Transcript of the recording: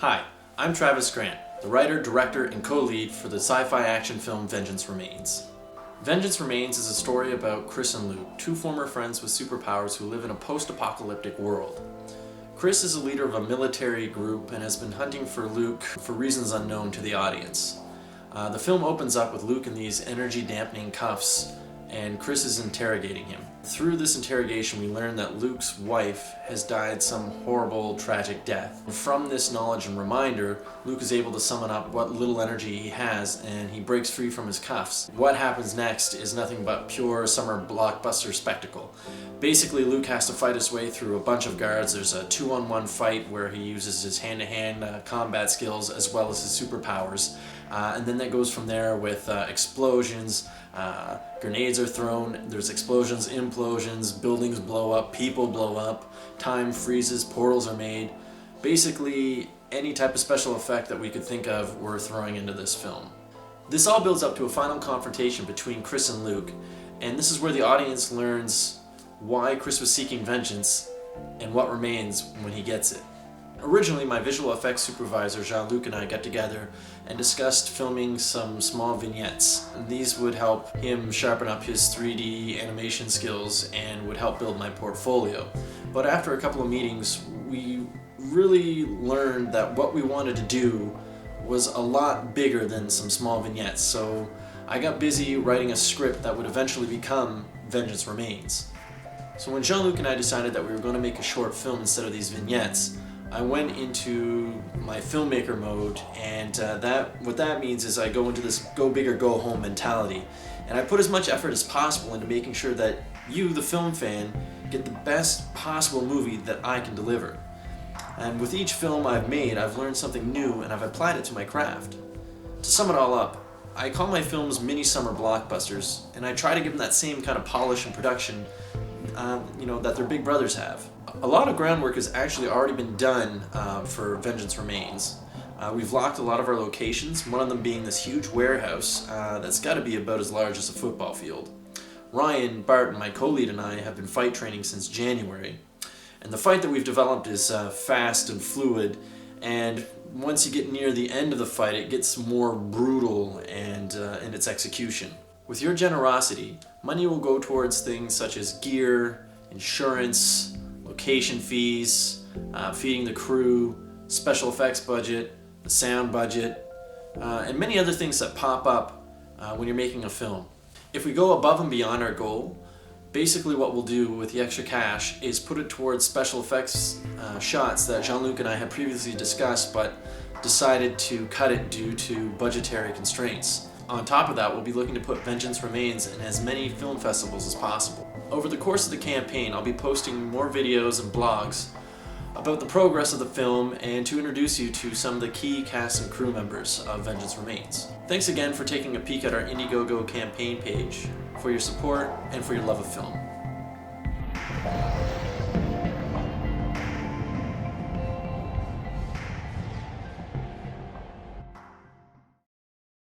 Hi, I'm Travis Grant, the writer, director, and co-lead for the sci-fi action film Vengeance Remains. Vengeance Remains is a story about Chris and Luke, two former friends with superpowers who live in a post-apocalyptic world. Chris is a leader of a military group and has been hunting for Luke for reasons unknown to the audience. The film opens up with Luke in these energy-dampening cuffs, and Chris is interrogating him. Through this interrogation, we learn that Luke's wife has died some horrible, tragic death. From this knowledge and reminder, Luke is able to summon up what little energy he has, and he breaks free from his cuffs. What happens next is nothing but pure summer blockbuster spectacle. Basically, Luke has to fight his way through a bunch of guards. There's a 2-on-1 fight where he uses his hand-to-hand combat skills as well as his superpowers. And then that goes from there with explosions, grenades are thrown, there's explosions, implosions, buildings blow up, people blow up, time freezes, portals are made. Basically, any type of special effect that we could think of, we're throwing into this film. This all builds up to a final confrontation between Chris and Luke, and this is where the audience learns why Chris was seeking vengeance and what remains when he gets it. Originally, my visual effects supervisor Jean-Luc and I got together and discussed filming some small vignettes. These would help him sharpen up his 3D animation skills and would help build my portfolio. But after a couple of meetings, we really learned that what we wanted to do was a lot bigger than some small vignettes. So I got busy writing a script that would eventually become Vengeance Remains. So when Jean-Luc and I decided that we were going to make a short film instead of these vignettes, I went into my filmmaker mode, and what that means is I go into this go big or go home mentality, and I put as much effort as possible into making sure that you, the film fan, get the best possible movie that I can deliver. And with each film I've made, I've learned something new and I've applied it to my craft. To sum it all up, I call my films mini summer blockbusters, and I try to give them that same kind of polish and production that their big brothers have. A lot of groundwork has actually already been done for Vengeance Remains. We've locked a lot of our locations, one of them being this huge warehouse that's got to be about as large as a football field. Ryan, Barton, my co-lead, and I have been fight training since January. And the fight that we've developed is fast and fluid, and once you get near the end of the fight, it gets more brutal and in its execution. With your generosity, money will go towards things such as gear, insurance, location fees, feeding the crew, special effects budget, the sound budget, and many other things that pop up when you're making a film. If we go above and beyond our goal, basically what we'll do with the extra cash is put it towards special effects shots that Jean-Luc and I had previously discussed but decided to cut it due to budgetary constraints. On top of that, we'll be looking to put Vengeance Remains in as many film festivals as possible. Over the course of the campaign, I'll be posting more videos and blogs about the progress of the film and to introduce you to some of the key cast and crew members of Vengeance Remains. Thanks again for taking a peek at our Indiegogo campaign page, for your support, and for your love of film.